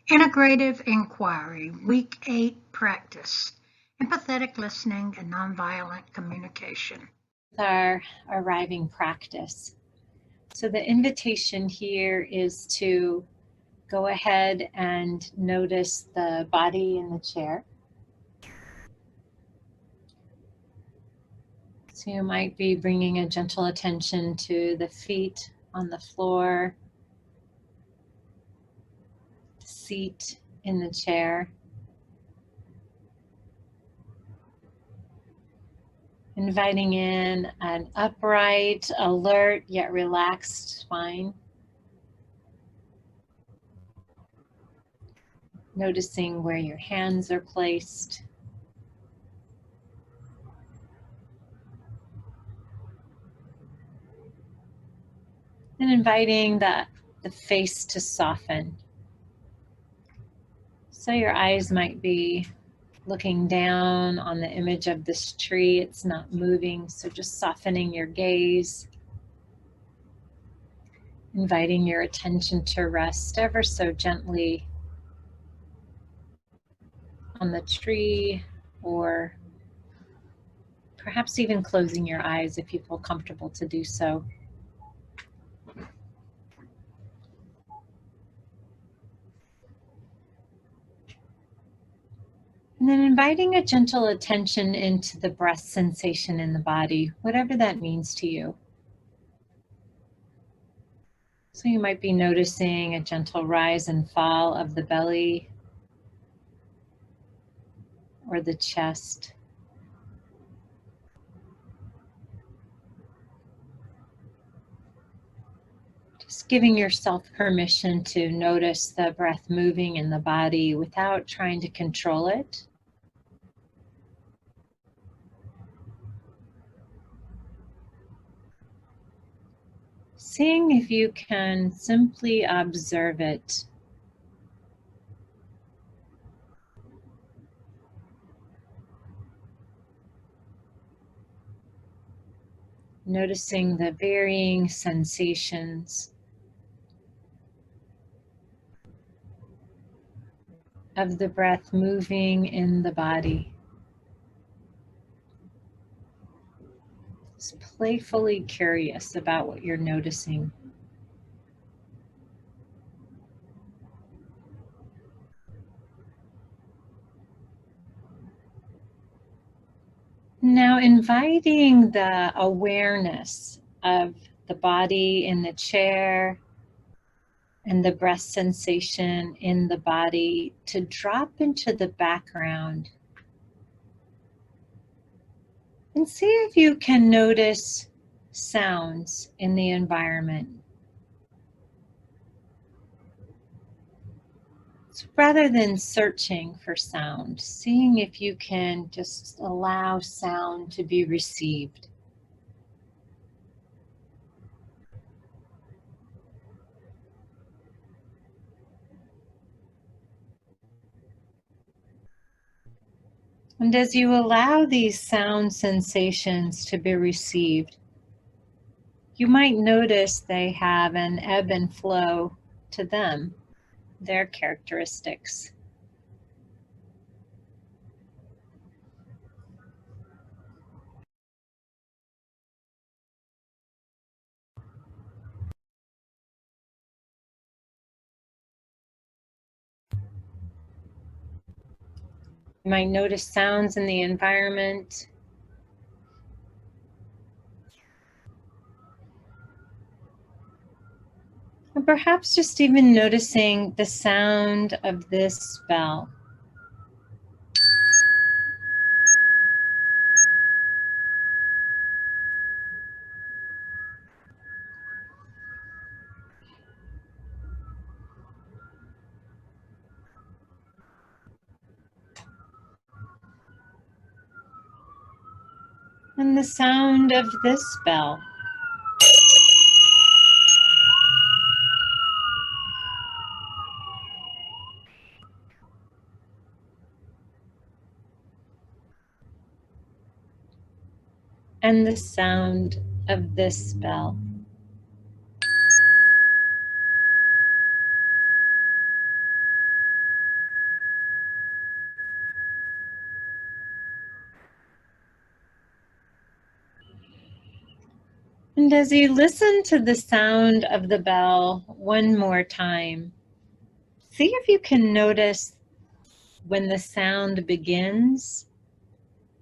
Integrative Inquiry, Week 8 Practice, Empathetic Listening and Nonviolent Communication. Our arriving practice. So the invitation here is to go ahead and notice the body in the chair. So you might be bringing a gentle attention to the feet on the floor, the seat in the chair. Inviting in an upright, alert, yet relaxed spine. Noticing where your hands are placed. And inviting the face to soften. So your eyes might be looking down on the image of this tree. It's not moving, so just softening your gaze. Inviting your attention to rest ever so gently on the tree, or perhaps even closing your eyes if you feel comfortable to do so. And then inviting a gentle attention into the breath sensation in the body, whatever that means to you. So you might be noticing a gentle rise and fall of the belly or the chest. Just giving yourself permission to notice the breath moving in the body without trying to control it. Seeing if you can simply observe it. Noticing the varying sensations of the breath moving in the body. Just playfully curious about what you're noticing. Now inviting the awareness of the body in the chair and the breath sensation in the body to drop into the background. And see if you can notice sounds in the environment. So rather than searching for sound, seeing if you can just allow sound to be received. And as you allow these sound sensations to be received, you might notice they have an ebb and flow to them, their characteristics. You might notice sounds in the environment. Or perhaps just even noticing the sound of this bell. And the sound of this bell. And the sound of this bell. And as you listen to the sound of the bell one more time, see if you can notice when the sound begins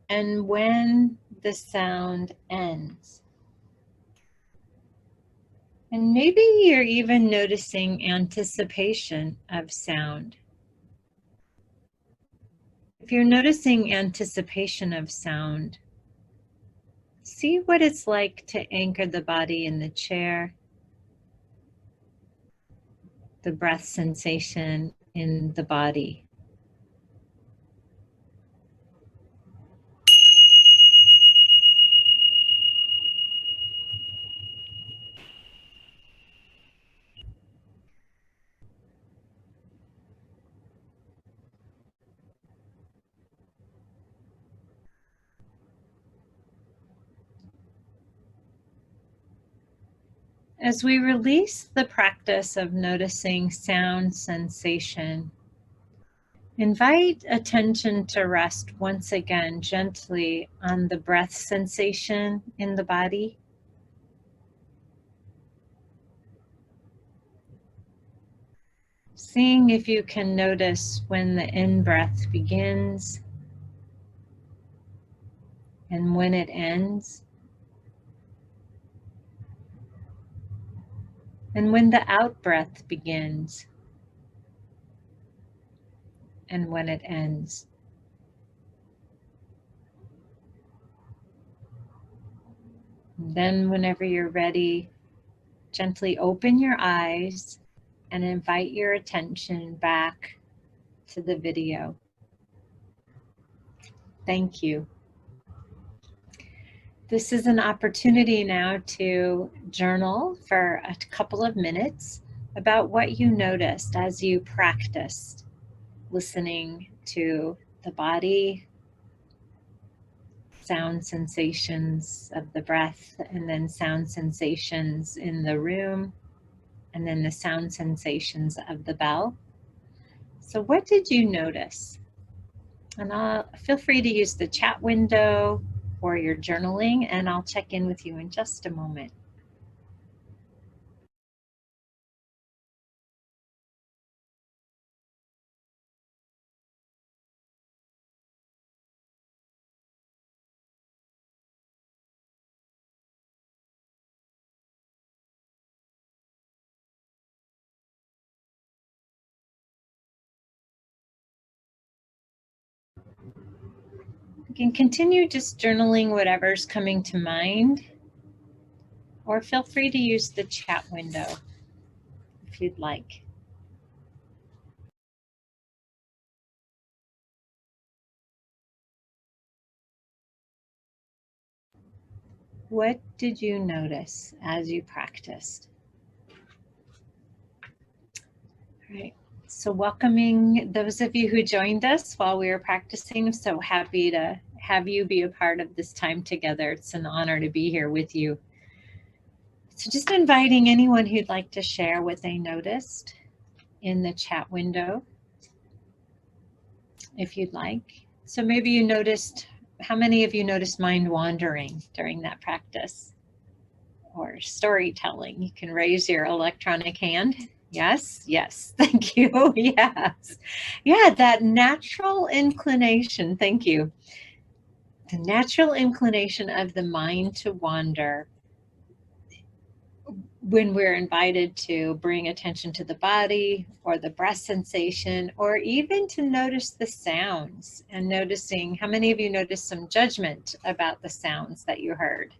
and when the sound ends. And maybe you're even noticing anticipation of sound. If you're noticing anticipation of sound, see what it's like to anchor the body in the chair, the breath sensation in the body. As we release the practice of noticing sound sensation, invite attention to rest once again gently on the breath sensation in the body. Seeing if you can notice when the in-breath begins and when it ends, and when the out-breath begins and when it ends. And then whenever you're ready, gently open your eyes and invite your attention back to the video. Thank you. This is an opportunity now to journal for a couple of minutes about what you noticed as you practiced listening to the body, sound sensations of the breath, and then sound sensations in the room, and then the sound sensations of the bell. So what did you notice? And feel free to use the chat window or your journaling, and I'll check in with you in just a moment. You can continue just journaling whatever's coming to mind, or feel free to use the chat window if you'd like. What did you notice as you practiced? All right, so welcoming those of you who joined us while we were practicing. I'm so happy to have you be a part of this time together. It's an honor to be here with you. So just inviting anyone who'd like to share what they noticed in the chat window, if you'd like. So maybe you noticed, how many of you noticed mind wandering during that practice? Or storytelling? You can raise your electronic hand. Yes, yes, thank you, yes. Yeah, that natural inclination, thank you. The natural inclination of the mind to wander when we're invited to bring attention to the body or the breath sensation, or even to notice the sounds and noticing, how many of you noticed some judgment about the sounds that you heard?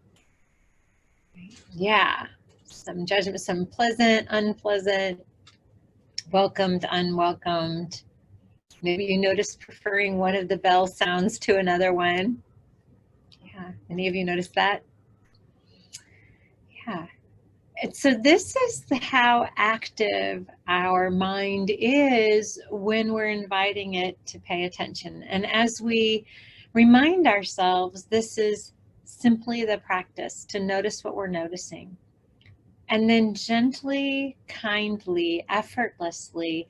Yeah, some judgment, some pleasant, unpleasant, welcomed, unwelcomed. Maybe you noticed preferring one of the bell sounds to another one. Yeah, any of you noticed that? Yeah. And so this is how active our mind is when we're inviting it to pay attention. And as we remind ourselves, this is simply the practice to notice what we're noticing. And then gently, kindly, effortlessly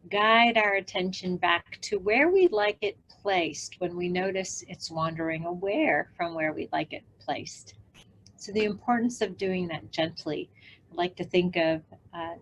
guide our attention back to where we'd like it placed when we notice it's wandering away from where we'd like it placed. So the importance of doing that gently. I like to think of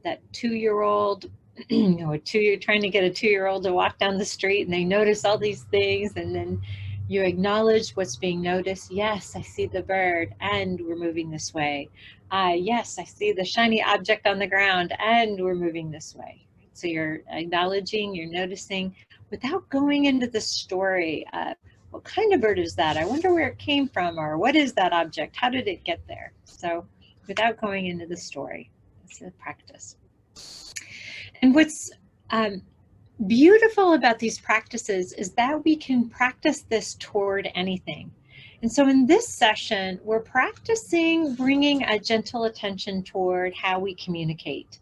that 2-year-old, you're trying to get a 2-year-old to walk down the street and they notice all these things, and then you acknowledge what's being noticed. Yes, I see the bird and we're moving this way. Yes, I see the shiny object on the ground and we're moving this way. So you're acknowledging, you're noticing without going into the story of what kind of bird is that? I wonder where it came from, or what is that object? How did it get there? So without going into the story, that's a practice. And what's beautiful about these practices is that we can practice this toward anything. And so in this session, we're practicing bringing a gentle attention toward how we communicate.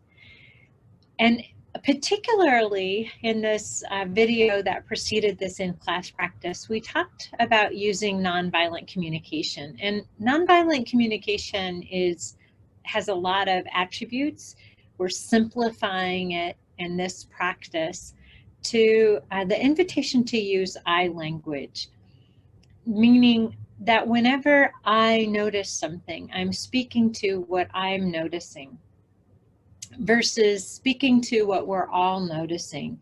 And particularly in this video that preceded this in-class practice, we talked about using nonviolent communication. And nonviolent communication has a lot of attributes. We're simplifying it in this practice to the invitation to use I language, meaning that whenever I notice something, I'm speaking to what I'm noticing versus speaking to what we're all noticing.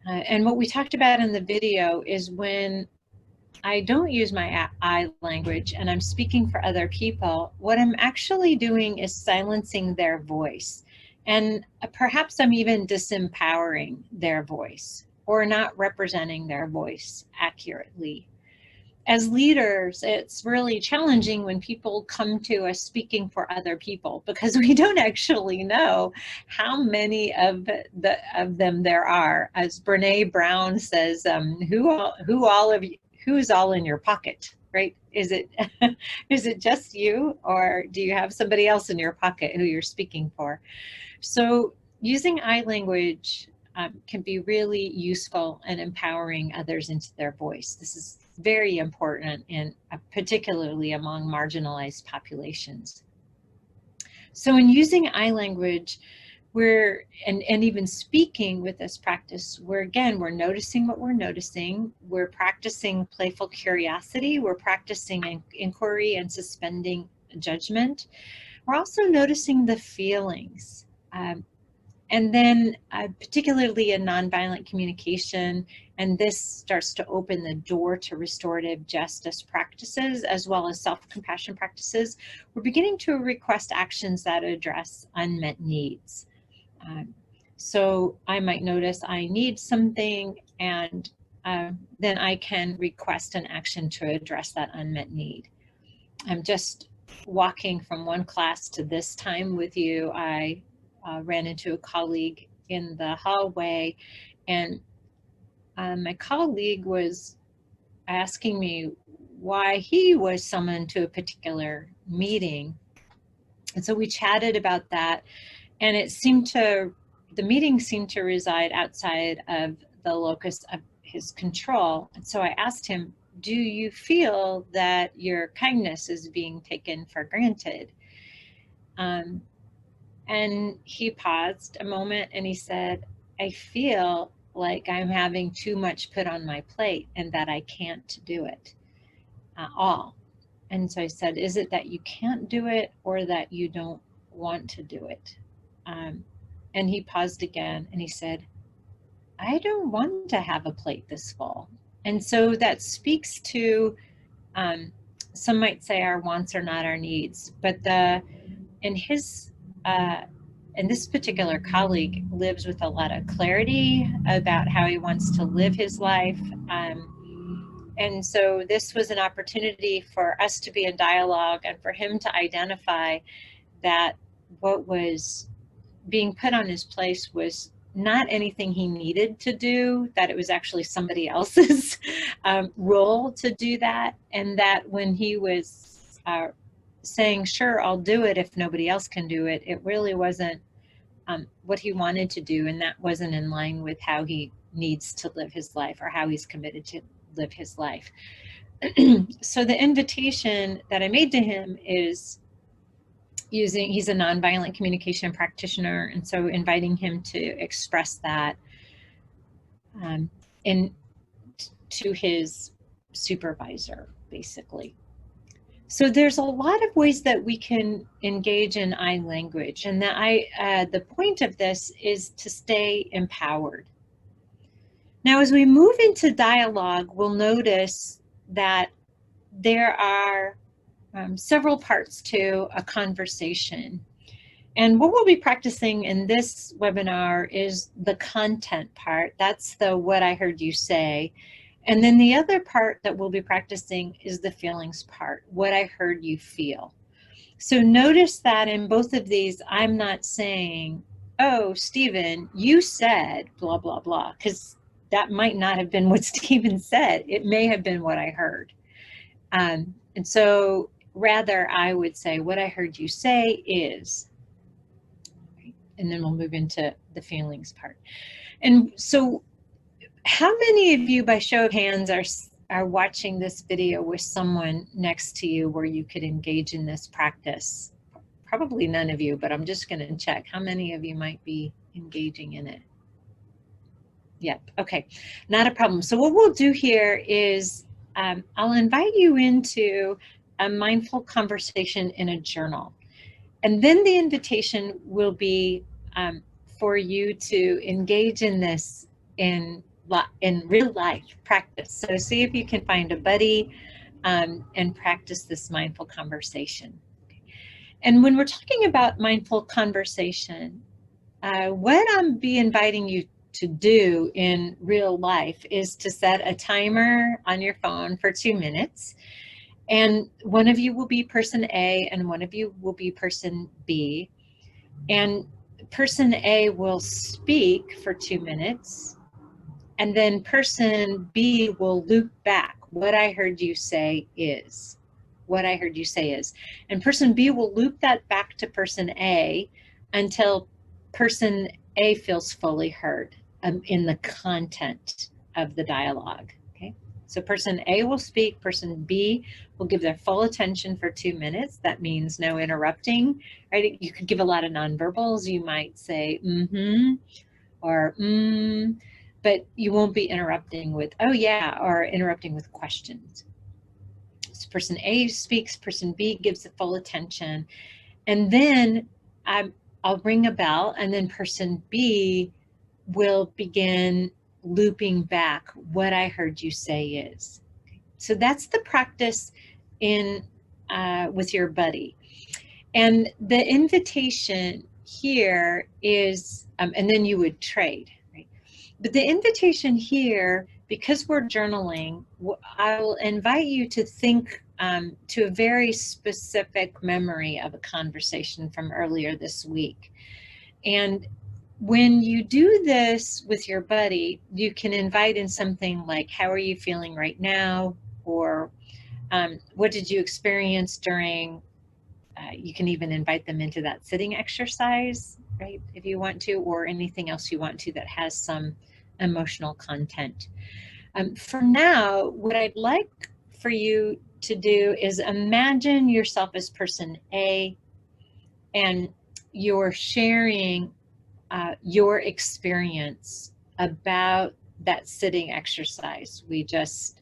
And what we talked about in the video is when I don't use my I language and I'm speaking for other people, what I'm actually doing is silencing their voice. And perhaps I'm even disempowering their voice or not representing their voice accurately. As leaders, it's really challenging when people come to us speaking for other people, because we don't actually know how many of them there are. As Brene Brown says, who's all in your pocket, right? Is it just you, or do you have somebody else in your pocket who you're speaking for? So using I language can be really useful in empowering others into their voice. This is very important, and particularly among marginalized populations. So in using I language, and even speaking with this practice, we're noticing what we're noticing. We're practicing playful curiosity. We're practicing inquiry and suspending judgment. We're also noticing the feelings. And then particularly in nonviolent communication, and this starts to open the door to restorative justice practices as well as self-compassion practices, we're beginning to request actions that address unmet needs. So I might notice I need something, and then I can request an action to address that unmet need. I'm just walking from one class to this time with you. I ran into a colleague in the hallway, and my colleague was asking me why he was summoned to a particular meeting. And so we chatted about that, and the meeting seemed to reside outside of the locus of his control. And so I asked him, do you feel that your kindness is being taken for granted? And he paused a moment and he said, I feel like I'm having too much put on my plate and that I can't do it all. And so I said, is it that you can't do it or that you don't want to do it? And he paused again and he said, I don't want to have a plate this full. And so that speaks to, some might say our wants are not our needs, but and this particular colleague lives with a lot of clarity about how he wants to live his life. And so this was an opportunity for us to be in dialogue and for him to identify that what was being put on his plate was not anything he needed to do, that it was actually somebody else's role to do that. And that when he was saying, sure, I'll do it if nobody else can do it, it really wasn't what he wanted to do, and that wasn't in line with how he needs to live his life or how he's committed to live his life. So the invitation that I made to him is he's a nonviolent communication practitioner, and so inviting him to express that to his supervisor, basically. So there's a lot of ways that we can engage in I language, and the point of this is to stay empowered. Now, as we move into dialogue, we'll notice that there are several parts to a conversation. And what we'll be practicing in this webinar is the content part. That's the what I heard you say. And then the other part that we'll be practicing is the feelings part, what I heard you feel. So notice that in both of these, I'm not saying, oh, Stephen, you said blah, blah, blah, because that might not have been what Stephen said. It may have been what I heard. And so rather, I would say what I heard you say is, and then we'll move into the feelings part. And so how many of you, by show of hands, are watching this video with someone next to you where you could engage in this practice? Probably none of you, but I'm just going to check how many of you might be engaging in it. Yep, okay, not a problem. So what we'll do here is I'll invite you into a mindful conversation in a journal. And then the invitation will be for you to engage in this in real life practice. So see if you can find a buddy and practice this mindful conversation. And when we're talking about mindful conversation, what I'm be inviting you to do in real life is to set a timer on your phone for 2 minutes. And one of you will be person A and one of you will be person B. And person A will speak for 2 minutes. And then person B will loop back. What I heard you say is. What I heard you say is. And person B will loop that back to person A until person A feels fully heard in the content of the dialogue. Okay. So person A will speak, person B will give their full attention for 2 minutes. That means no interrupting, right? You could give a lot of nonverbals. You might say, mm-hmm, or but you won't be interrupting with, oh yeah, or interrupting with questions. So person A speaks, person B gives the full attention, and then I'll ring a bell, and then person B will begin looping back what I heard you say is. So that's the practice in with your buddy. And the invitation here is, and then you would trade, right? But the invitation here, because we're journaling, I will invite you to think to a very specific memory of a conversation from earlier this week. And when you do this with your buddy, you can invite in something like, how are you feeling right now? Or what did you experience during, you can even invite them into that sitting exercise, right, if you want to, or anything else you want to that has some emotional content. For now, what I'd like for you to do is imagine yourself as person A, and you're sharing your experience about that sitting exercise we just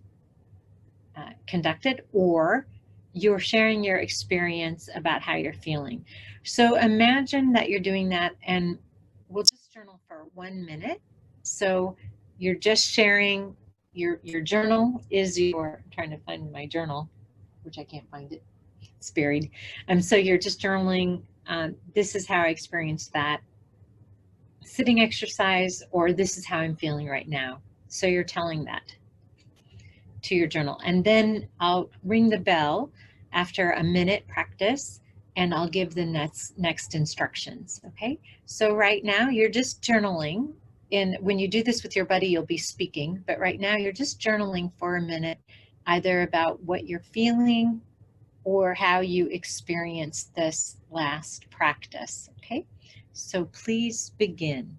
conducted, or you're sharing your experience about how you're feeling. So imagine that you're doing that, and we'll just journal for 1 minute. So you're just sharing your journal is your, I'm trying to find my journal, which I can't find it, it's buried. So you're just journaling, this is how I experienced that sitting exercise, or this is how I'm feeling right now. So you're telling that to your journal, and then I'll ring the bell after a minute practice, and I'll give the next instructions. Okay, so right now you're just journaling, and when you do this with your buddy, you'll be speaking, but right now you're just journaling for a minute, either about what you're feeling or how you experienced this last practice. Okay, so please begin.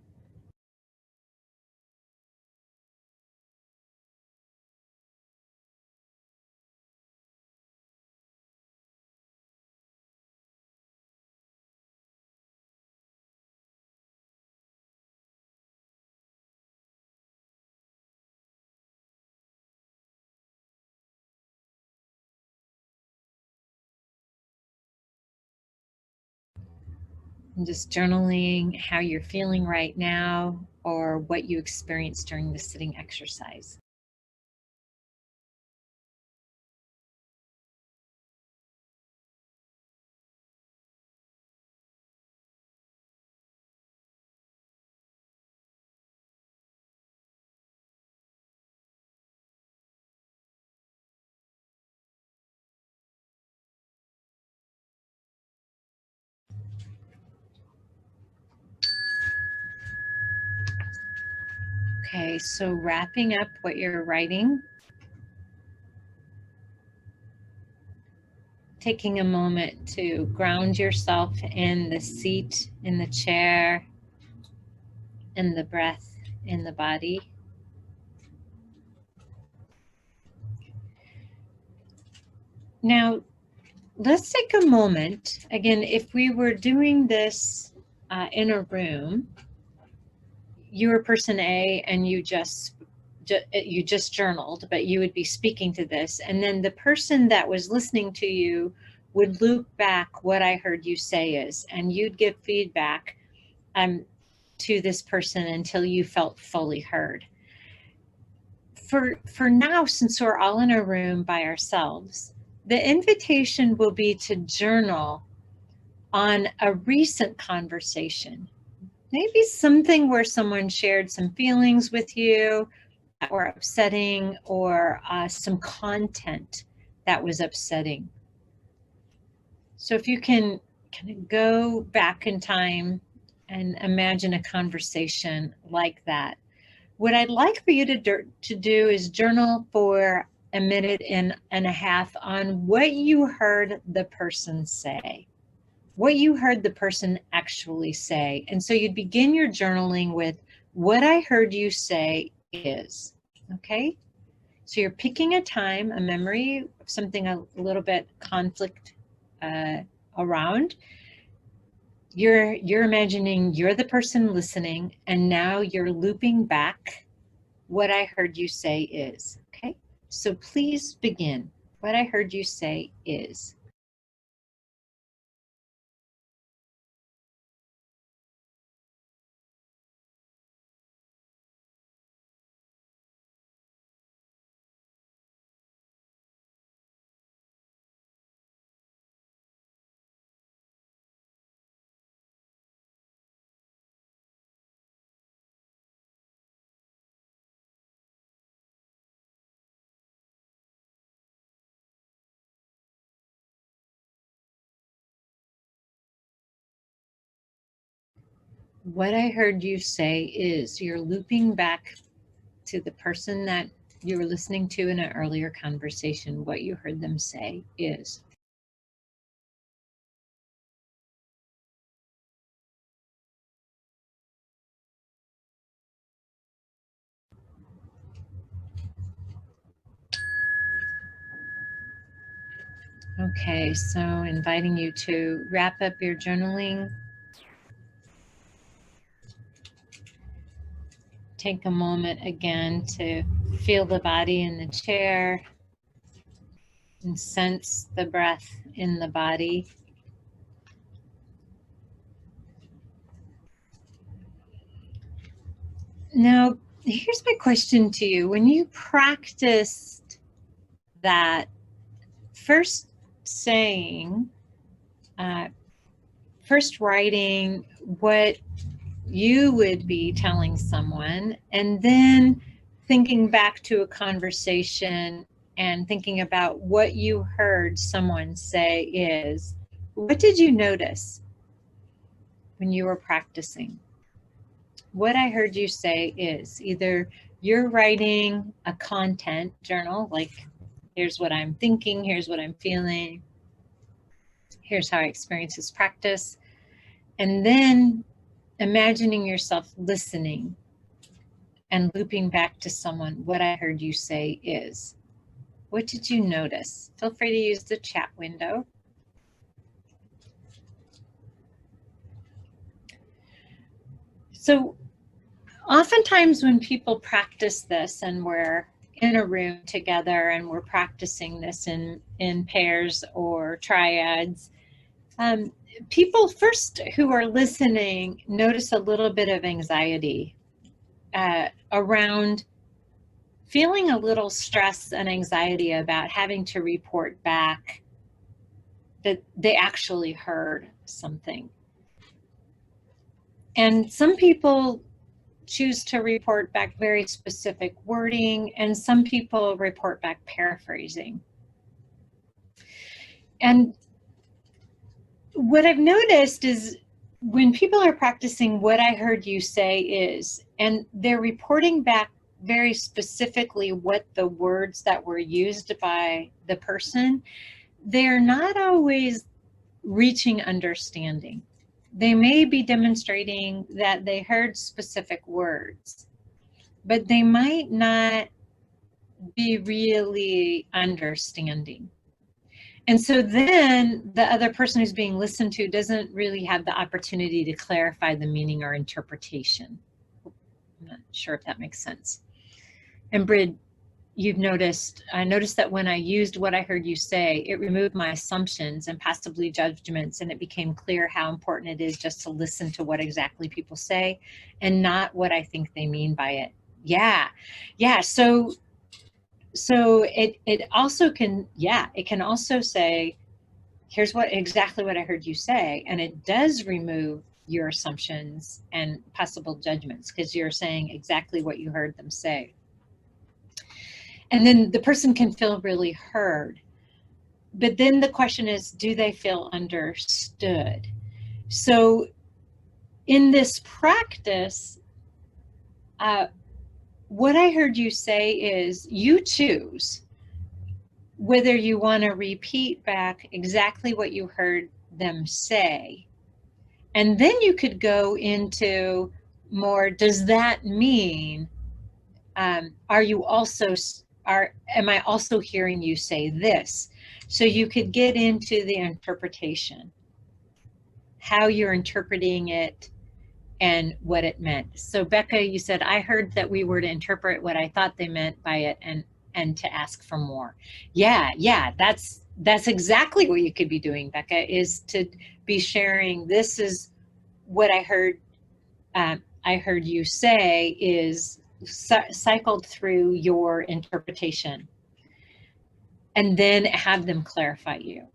And just journaling how you're feeling right now or what you experienced during the sitting exercise. Okay, so wrapping up what you're writing, taking a moment to ground yourself in the seat, in the chair, in the breath, in the body. Now, let's take a moment. Again, if we were doing this in a room, you were person A and you just journaled, but you would be speaking to this, and then the person that was listening to you would loop back what I heard you say is, and you'd give feedback to this person until you felt fully heard. For now, since we're all in a room by ourselves, the invitation will be to journal on a recent conversation. Maybe something where someone shared some feelings with you that were upsetting, or some content that was upsetting. So if you can kind of go back in time and imagine a conversation like that. What I'd like for you to do is journal for a minute and a half on what you heard the person say, what you heard the person actually say. And so you'd begin your journaling with, what I heard you say is, okay? So you're picking a time, a memory, something a little bit conflict around. You're imagining you're the person listening, and now you're looping back what I heard you say is, okay? So please begin. What I heard you say is. What I heard you say is, you're looping back to the person that you were listening to in an earlier conversation. What you heard them say is. Okay, so inviting you to wrap up your journaling. Take a moment again to feel the body in the chair and sense the breath in the body. Now, here's my question to you. When you practiced that, first saying, first writing what you would be telling someone, and then thinking back to a conversation and thinking about what you heard someone say is, what did you notice when you were practicing? What I heard you say is, either you're writing a content journal, like here's what I'm thinking, here's what I'm feeling, here's how I experience this practice, and then imagining yourself listening and looping back to someone, what I heard you say is. What did you notice? Feel free to use the chat window. So oftentimes when people practice this, and we're in a room together and we're practicing this in pairs or triads, people first who are listening notice a little bit of anxiety around feeling a little stress and anxiety about having to report back that they actually heard something. And some people choose to report back very specific wording, and some people report back paraphrasing. And what I've noticed is when people are practicing what I heard you say is, and they're reporting back very specifically what the words that were used by the person, they're not always reaching understanding. They may be demonstrating that they heard specific words, but they might not be really understanding. And so then the other person who's being listened to doesn't really have the opportunity to clarify the meaning or interpretation. I'm not sure if that makes sense. And Brid, I noticed that when I used what I heard you say, it removed my assumptions and possibly judgments, and it became clear how important it is just to listen to what exactly people say and not what I think they mean by it. Yeah. So it also can, it can also say, here's exactly what I heard you say, and it does remove your assumptions and possible judgments because you're saying exactly what you heard them say. And then the person can feel really heard. But then the question is, do they feel understood? So in this practice, what I heard you say is you choose whether you want to repeat back exactly what you heard them say. And then you could go into more, does that mean, am I also hearing you say this? So you could get into the interpretation, how you're interpreting it and what it meant. So Becca, you said, I heard that we were to interpret what I thought they meant by it and to ask for more. Yeah, that's exactly what you could be doing, Becca, is to be sharing, this is what I heard you say is cycled through your interpretation, and then have them clarify you.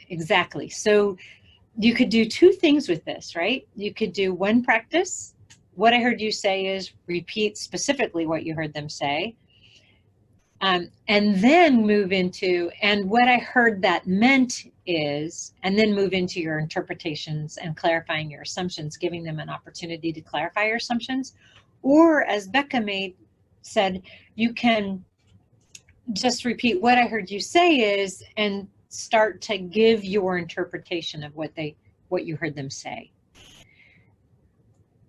Exactly. So you could do two things with this, right? You could do one practice. What I heard you say is repeat specifically what you heard them say. And then move into, and what I heard that meant is, and then move into your interpretations and clarifying your assumptions, giving them an opportunity to clarify your assumptions. Or as Becca said, you can just repeat what I heard you say is, and start to give your interpretation of what you heard them say.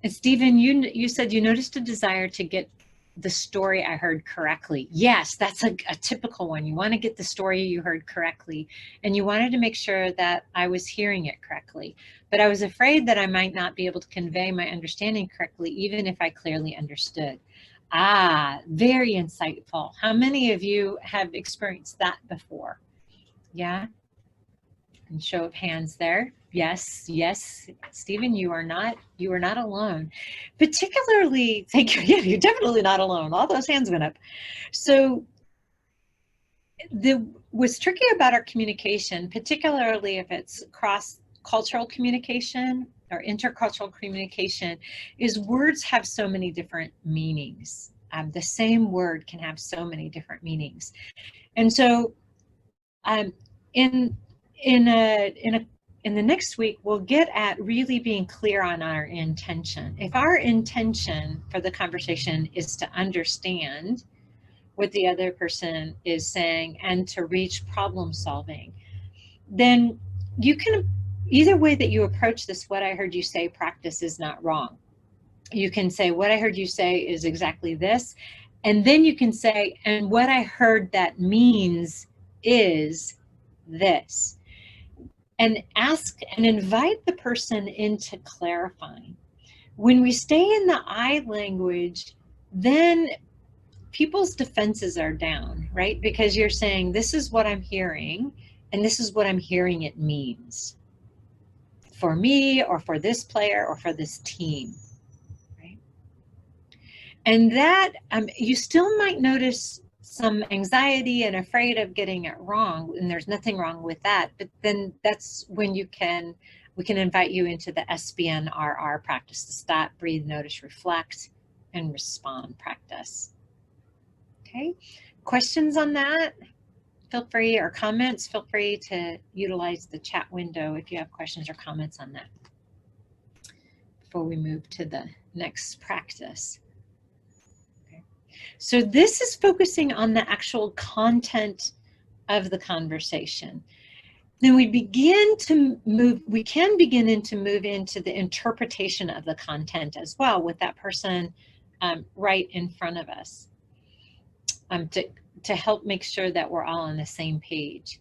And Stephen, you said you noticed a desire to get the story I heard correctly. Yes, that's a typical one. You want to get the story you heard correctly, and you wanted to make sure that I was hearing it correctly. But I was afraid that I might not be able to convey my understanding correctly, even if I clearly understood. Very insightful. How many of you have experienced that before? Yeah? And show of hands there. Yes, Stephen, you are not alone. Particularly, thank you. Yeah, you're definitely not alone. All those hands went up. So what's tricky about our communication, particularly if it's cross-cultural communication or intercultural communication, is words have so many different meanings. The same word can have so many different meanings. And so in the next week, we'll get at really being clear on our intention. If our intention for the conversation is to understand what the other person is saying and to reach problem solving, then you can, either way that you approach this what I heard you say practice is not wrong. You can say what I heard you say is exactly this, and then you can say, and what I heard that means is this. And ask and invite the person into clarifying. When we stay in the I language, then people's defenses are down, right? Because you're saying, this is what I'm hearing, and this is what I'm hearing it means. for me or for this player or for this team, right? And that you still might notice some anxiety and afraid of getting it wrong, and there's nothing wrong with that. But then that's when we can invite you into the SBNRR practice, the stop, breathe, notice, reflect, and respond practice. Okay, questions on that? Feel free, or comments, feel free to utilize the chat window if you have questions or comments on that before we move to the next practice. Okay. So this is focusing on the actual content of the conversation. Then we can begin to move into the interpretation of the content as well, with that person right in front of us, to help make sure that we're all on the same page.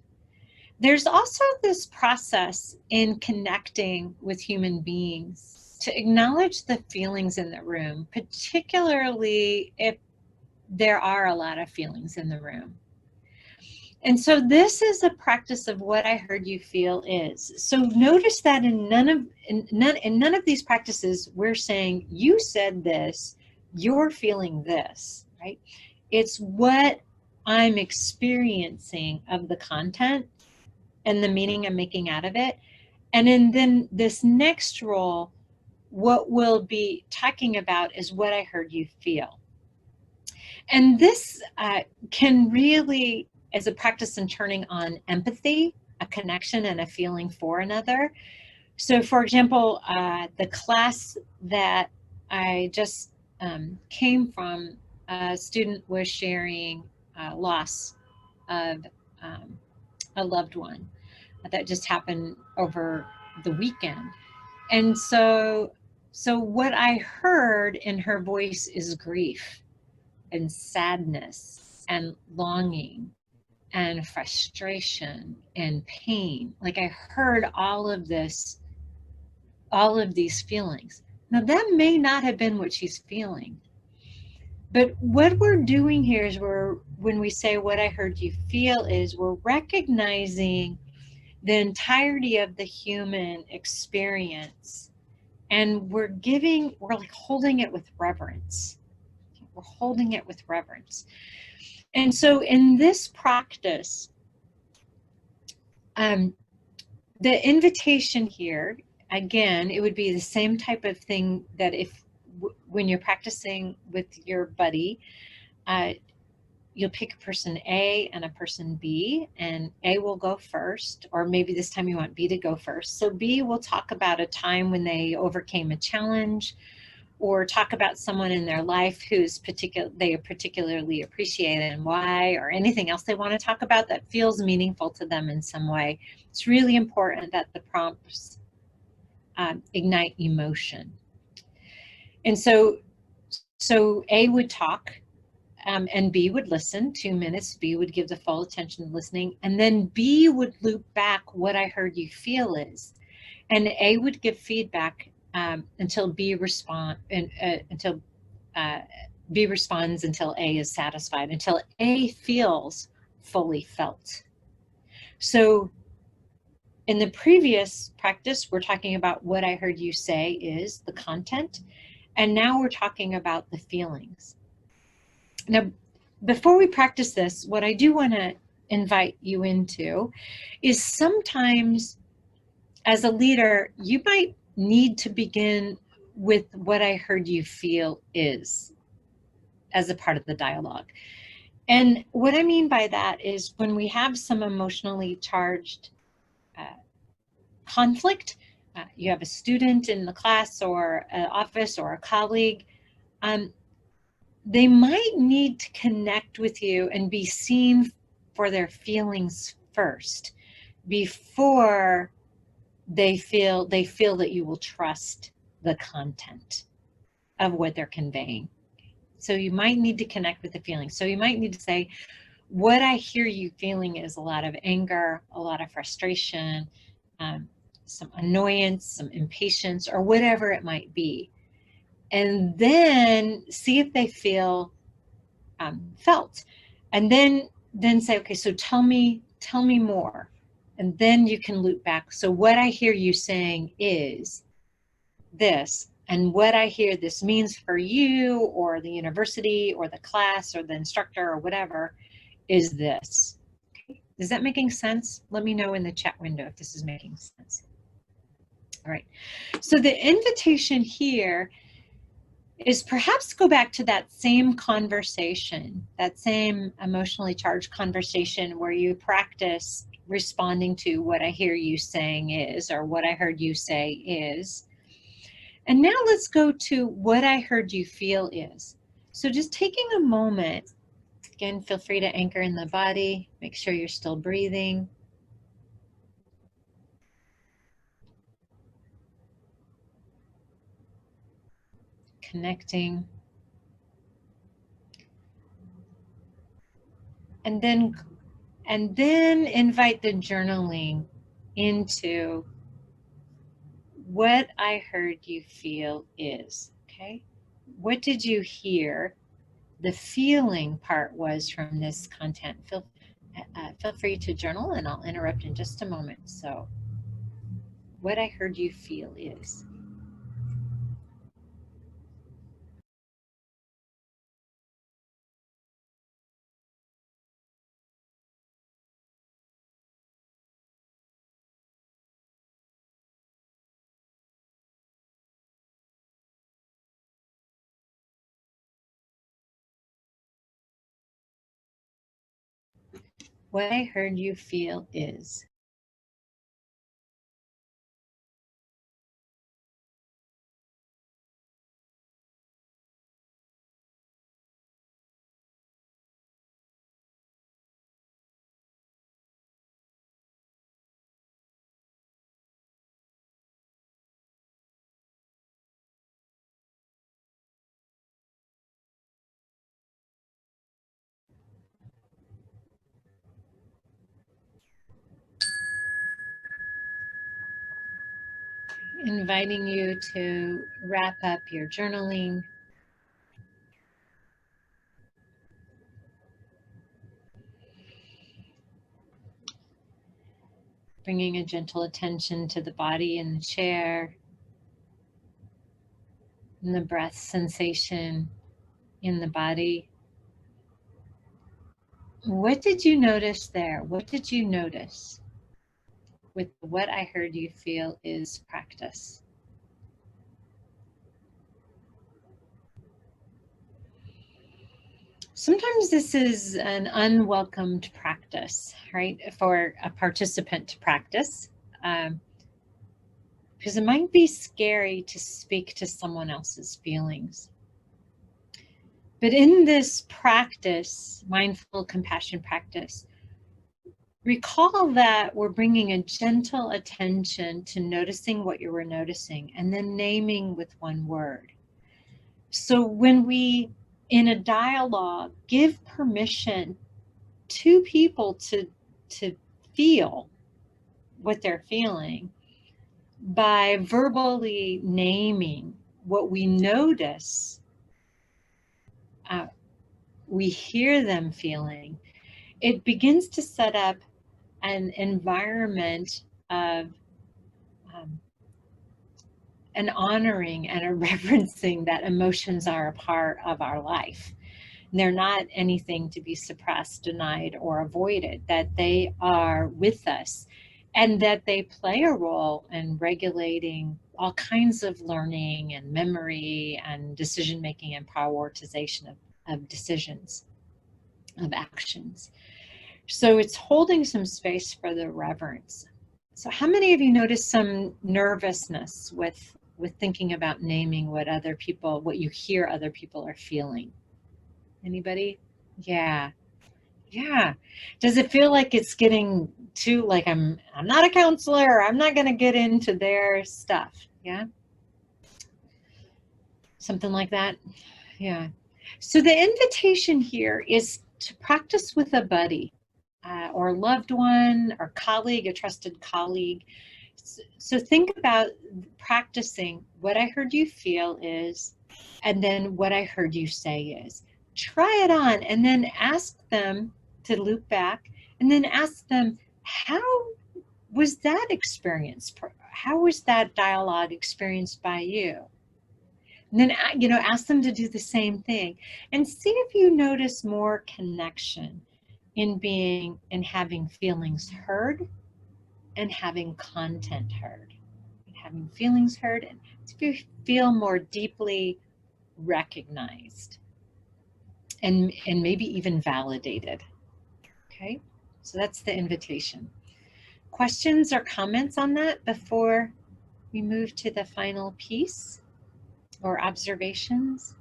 There's also this process in connecting with human beings to acknowledge the feelings in the room, particularly if there are a lot of feelings in the room. And so this is a practice of what I heard you feel is. So notice that in none of these practices, we're saying, you said this, you're feeling this, right? It's what I'm experiencing of the content and the meaning I'm making out of it. And then this next role, what we'll be talking about is what I heard you feel. And this can really, as a practice in turning on empathy, a connection and a feeling for another. So for example, the class that I just came from, a student was sharing loss of a loved one that just happened over the weekend. And so what I heard in her voice is grief and sadness and longing and frustration and pain. Like I heard all of these feelings. Now that may not have been what she's feeling, but what we're doing here is when we say what I heard you feel is, we're recognizing the entirety of the human experience, and we're like holding it with reverence. We're holding it with reverence. And so in this practice, the invitation here, again, it would be the same type of thing that when you're practicing with your buddy, you'll pick a person A and a person B, and A will go first, or maybe this time you want B to go first. So B will talk about a time when they overcame a challenge, or talk about someone in their life they particularly appreciate and why, or anything else they want to talk about that feels meaningful to them in some way. It's really important that the prompts ignite emotion. And so A would talk, and B would listen, 2 minutes. B would give the full attention to listening, and then B would loop back what I heard you feel is, and A would give feedback until B responds, until A is satisfied, until A feels fully felt. So in the previous practice, we're talking about what I heard you say is the content, and now we're talking about the feelings. Now, before we practice this, what I do want to invite you into is sometimes as a leader, you might need to begin with what I heard you feel is as a part of the dialogue. And what I mean by that is when we have some emotionally charged conflict, you have a student in the class or an office or a colleague, they might need to connect with you and be seen for their feelings first before they feel that you will trust the content of what they're conveying. So you might need to connect with the feelings. So you might need to say, what I hear you feeling is a lot of anger, a lot of frustration, some annoyance, some impatience, or whatever it might be. And then see if they feel felt. And then say, okay, so tell me more. And then you can loop back. So what I hear you saying is this, and what I hear this means for you or the university or the class or the instructor or whatever is this. Okay. Is that making sense? Let me know in the chat window if this is making sense. All right. So the invitation here is perhaps go back to that same conversation, that same emotionally charged conversation where you practice responding to what I hear you saying is, or what I heard you say is. And now let's go to what I heard you feel is. So just taking a moment, again, feel free to anchor in the body, make sure you're still breathing. Connecting. And then invite the journaling into what I heard you feel is, okay? What did you hear? The feeling part was from this content. Feel free to journal, and I'll interrupt in just a moment. So what I heard you feel is. What I heard you feel is. Inviting you to wrap up your journaling. Bringing a gentle attention to the body in the chair, and the breath sensation in the body. What did you notice there? What did you notice with what I heard you feel is practice? Sometimes this is an unwelcomed practice, right, for a participant to practice, because it might be scary to speak to someone else's feelings. But in this practice, mindful compassion practice, recall that we're bringing a gentle attention to noticing what you were noticing and then naming with one word. So when we, in a dialogue, give permission to people to feel what they're feeling by verbally naming what we notice, we hear them feeling, it begins to set up an environment of an honoring and a reverencing that emotions are a part of our life. They're not anything to be suppressed, denied, or avoided, that they are with us and that they play a role in regulating all kinds of learning and memory and decision making and prioritization of decisions, of actions. So it's holding some space for the reverence. So how many of you notice some nervousness with thinking about naming what other people, what you hear other people are feeling? Anybody? Yeah. Yeah. Does it feel like it's getting too, like I'm not a counselor, I'm not going to get into their stuff? Yeah. Something like that. Yeah. So the invitation here is to practice with a buddy or loved one or colleague, a trusted colleague. So think about practicing what I heard you feel is, and then what I heard you say is. Try it on and then ask them to loop back and then ask them, how was that experience? How was that dialogue experienced by you? And then, ask them to do the same thing and see if you notice more connection in having feelings heard and having content heard. Having feelings heard and to feel more deeply recognized and maybe even validated. Okay, so that's the invitation. Questions or comments on that before we move to the final piece or observations?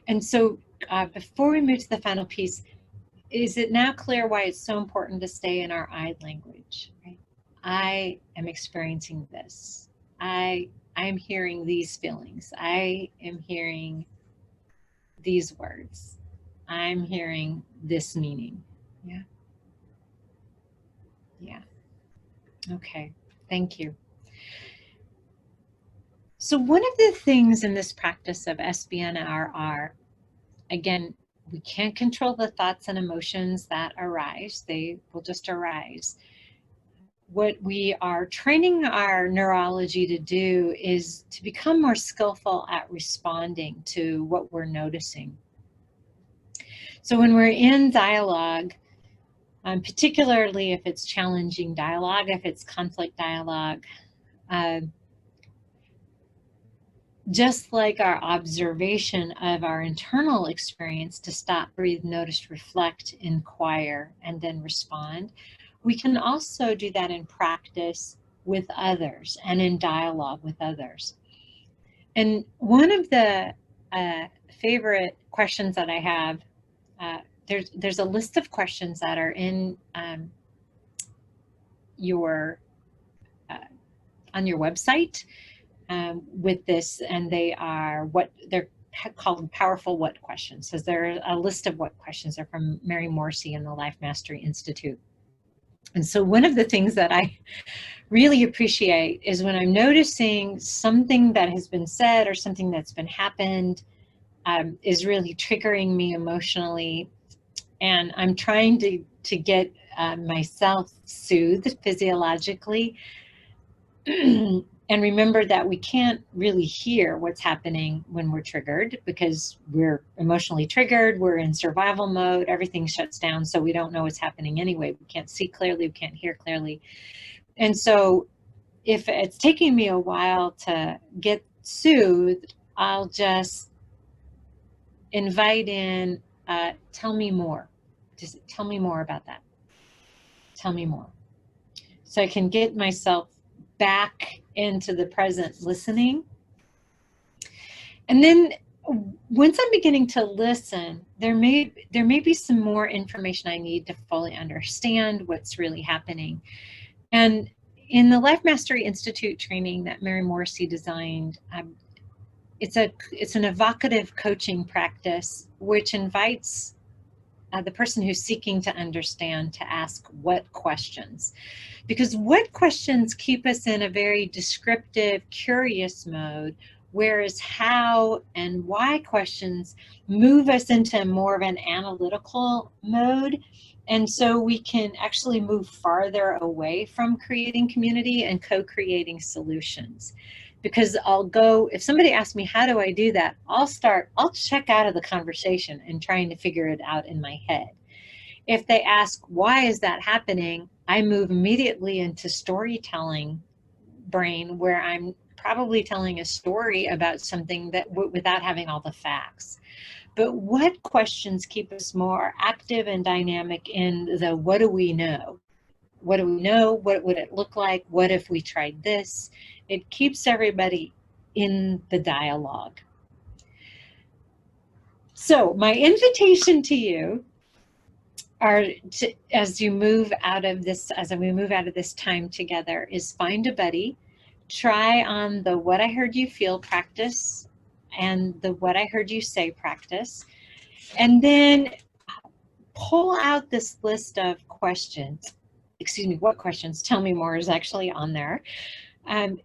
And so before we move to the final piece, is it now clear why it's so important to stay in our I language? Right? I am experiencing this. I am hearing these feelings. I am hearing these words. I'm hearing this meaning. Yeah. Yeah. Okay. Thank you. So one of the things in this practice of SBNRR, again, we can't control the thoughts and emotions that arise. They will just arise. What we are training our neurology to do is to become more skillful at responding to what we're noticing. So when we're in dialogue, particularly if it's challenging dialogue, if it's conflict dialogue, just like our observation of our internal experience, to stop, breathe, notice, reflect, inquire, and then respond, we can also do that in practice with others and in dialogue with others. And one of the favorite questions that I have, there's a list of questions that are in on your website with this, and they're called powerful what questions. So there's a list of what questions. They're from Mary Morrissey and the Life Mastery Institute. And so one of the things that I really appreciate is when I'm noticing something that has been said or something that's been happened is really triggering me emotionally, and I'm trying to get myself soothed physiologically. And remember that we can't really hear what's happening when we're triggered because we're emotionally triggered, we're in survival mode, everything shuts down, so we don't know what's happening anyway. We can't see clearly, we can't hear clearly. And so if it's taking me a while to get soothed, I'll just invite in, tell me more. Just tell me more about that. Tell me more. So I can get myself back into the present listening. And then once I'm beginning to listen, there may be some more information I need to fully understand what's really happening. And in the Life Mastery Institute training that Mary Morrissey designed, it's an evocative coaching practice which invites the person who's seeking to understand to ask what questions. Because what questions keep us in a very descriptive, curious mode, whereas how and why questions move us into more of an analytical mode. And so we can actually move farther away from creating community and co-creating solutions. Because if somebody asks me, how do I do that? I'll check out of the conversation and trying to figure it out in my head. If they ask, why is that happening? I move immediately into storytelling brain, where I'm probably telling a story about something that without having all the facts. But what questions keep us more active and dynamic in the what do we know? What do we know? What would it look like? What if we tried this? It keeps everybody in the dialogue. So my invitation to you as we move out of this time together, is find a buddy, try on the what I heard you feel practice and the what I heard you say practice, and then pull out this list of questions. Excuse me, what questions? Tell me more is actually on there. And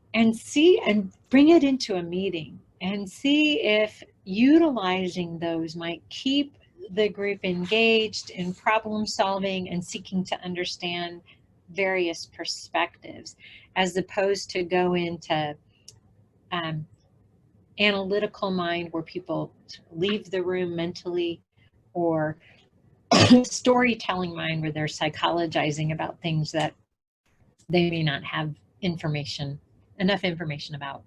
bring it into a meeting and see if utilizing those might keep the group engaged in problem solving and seeking to understand various perspectives, as opposed to go into analytical mind where people leave the room mentally, or storytelling mind where they're psychologizing about things that they may not have enough information about.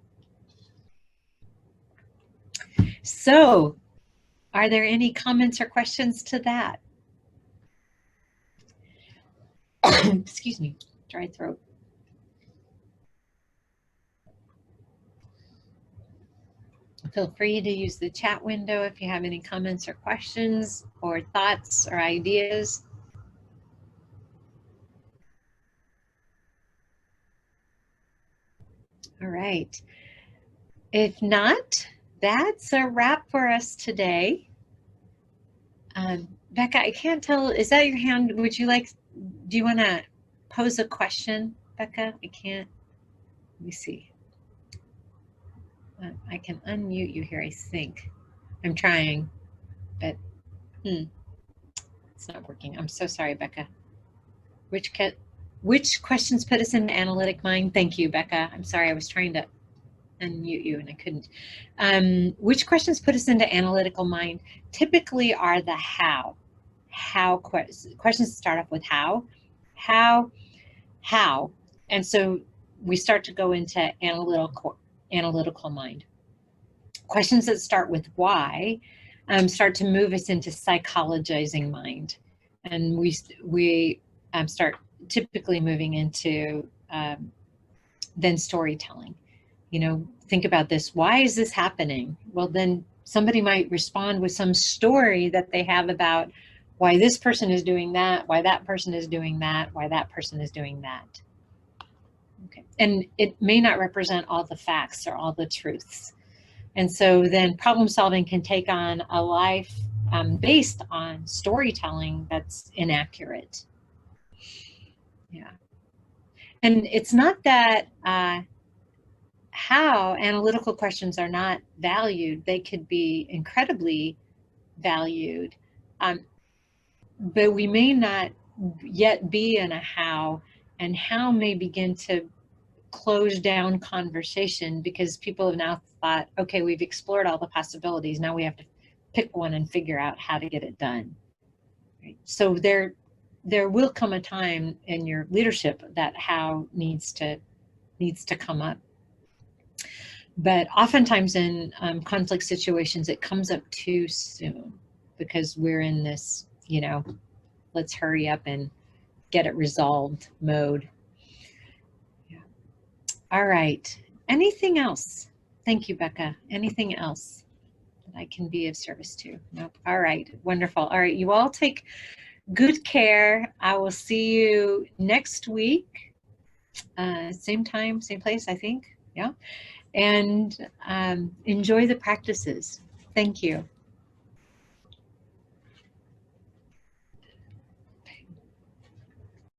So, are there any comments or questions to that? Excuse me, dry throat. Feel free to use the chat window if you have any comments or questions or thoughts or ideas. All right. If not, that's a wrap for us today. Becca, I can't tell, is that your hand? Would you like, do you want to pose a question, Becca? I can't, let me see. I can unmute you here, I think. I'm trying, but it's not working. I'm so sorry, Becca. Which questions put us into analytic mind? Thank you, Becca. I'm sorry, I was trying to unmute you and I couldn't. Which questions put us into analytical mind? Typically are the how. Questions start off with how. And so we start to go into analytical mind. Questions that start with why start to move us into psychologizing mind. And we start typically moving into then storytelling. You know, think about this. Why is this happening? Well, then somebody might respond with some story that they have about why this person is doing that, why that person is doing that, why that person is doing that. Okay. And it may not represent all the facts or all the truths. And so then problem solving can take on a life based on storytelling that's inaccurate. Yeah. And it's not that how analytical questions are not valued. They could be incredibly valued, but we may not yet be in a how, and how may begin to close down conversation because people have now thought, okay, we've explored all the possibilities. Now we have to pick one and figure out how to get it done. Right? So there will come a time in your leadership that how needs to come up. But oftentimes in conflict situations, it comes up too soon because we're in this, you know, let's hurry up and get it resolved mode. Yeah. All right. Anything else? Thank you, Becca. Anything else that I can be of service to? Nope. All right. Wonderful. All right. You all take good care. I will see you next week. Same time, same place, I think. Yeah. And enjoy the practices. Thank you.